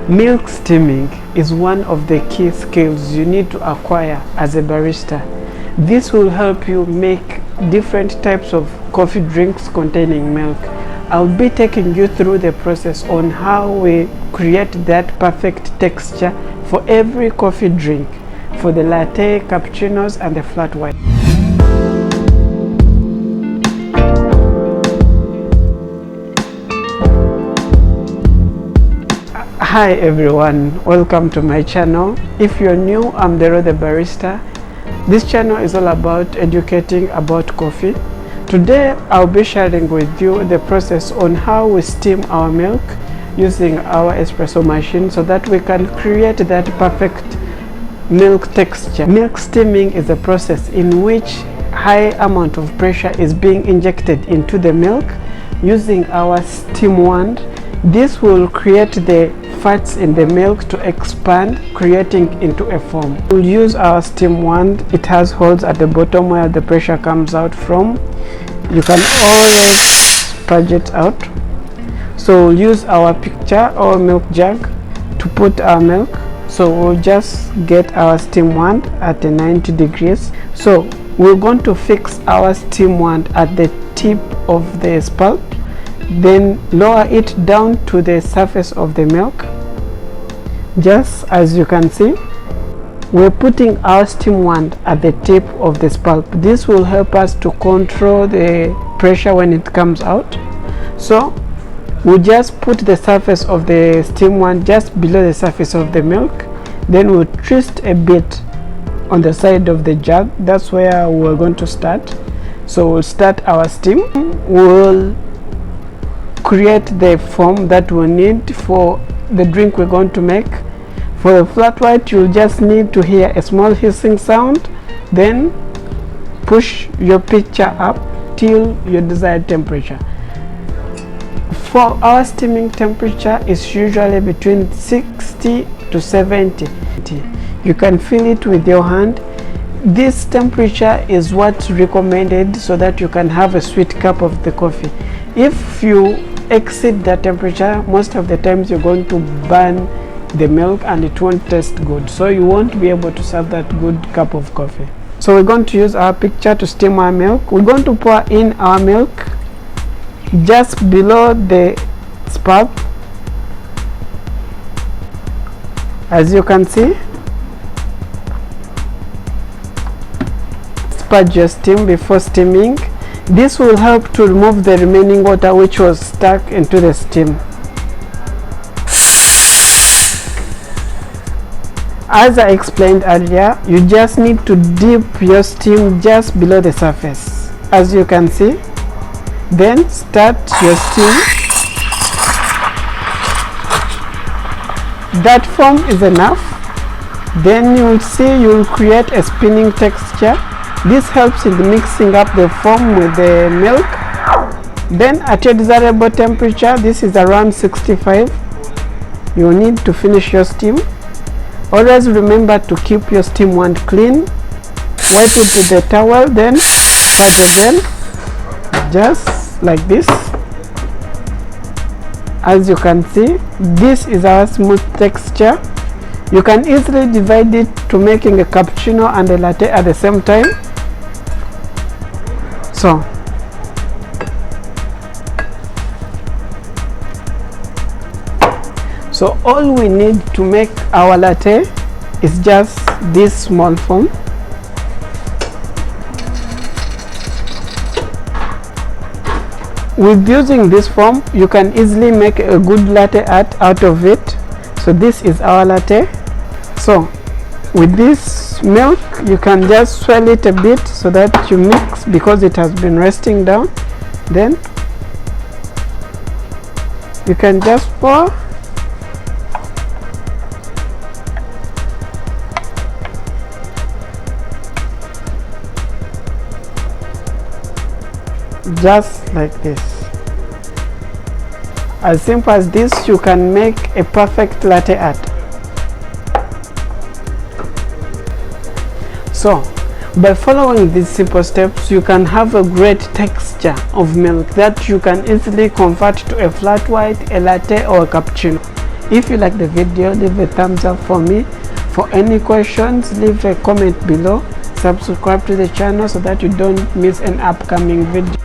Milk steaming is one of the key skills you need to acquire as a barista. This will help you make different types of coffee drinks containing milk. I'll be taking you through the process on how we create that perfect texture for every coffee drink, for the latte, cappuccinos, and the flat white. Hi everyone, welcome to my channel. If you're new, I'm the Barista. This channel is all about educating about coffee. Today I'll be sharing with you the process on how we steam our milk using our espresso machine so that we can create that perfect milk texture. Milk steaming is a process in which high amount of pressure is being injected into the milk using our steam wand. This will create the fats in the milk to expand, creating into a foam. We'll use our steam wand. It has holes at the bottom where the pressure comes out from. You can always spudge it out. So we'll use our pitcher or milk jug to put our milk. So we'll just get our steam wand at 90 degrees. So we're going to fix our steam wand at the tip of the spout, then lower it down to the surface of the milk. Just as you can see, we're putting our steam wand at the tip of the spout. This will help us to control the pressure when it comes out. So we'll just put the surface of the steam wand just below the surface of the milk, then we'll twist a bit on the side of the jug. That's where we're going to start. So we'll start our steam. We'll create the foam that we need for the drink we're going to make. For the flat white, you'll just need to hear a small hissing sound, then push your pitcher up till your desired temperature. For our steaming temperature is usually between 60 to 70. You can feel it with your hand. This temperature is what's recommended so that you can have a sweet cup of the coffee. If you exceed that temperature, most of the times you're going to burn the milk and it won't taste good, so you won't be able to serve that good cup of coffee. So we're going to use our pitcher to steam our milk. We're going to pour in our milk just below the spout. As you can see, spudge your steam before steaming. This will help to remove the remaining water which was stuck into the steam. As I explained earlier, you just need to dip your steam just below the surface, as you can see. Then start your steam. That foam is enough. Then you will see you will create a spinning texture. This helps in mixing up the foam with the milk. Then at your desirable temperature, this is around 65, you need to finish your steam. Always remember to keep your steam wand clean. Wipe it with the towel, then spudge again, just like this. As you can see, this is our smooth texture. You can easily divide it to making a cappuccino and a latte at the same time. So all we need to make our latte is just this small foam. With using this foam, you can easily make a good latte art out of it. So this is our latte. So with this milk, you can just swirl it a bit so that you mix because it has been resting down. Then you can just pour. Just like this. As simple as this, you can make a perfect latte art. So by following these simple steps, you can have a great texture of milk that you can easily convert to a flat white, a latte, or a cappuccino. If you like the video, leave a thumbs up for me. For any questions, leave a comment below. Subscribe to the channel so that you don't miss an upcoming video.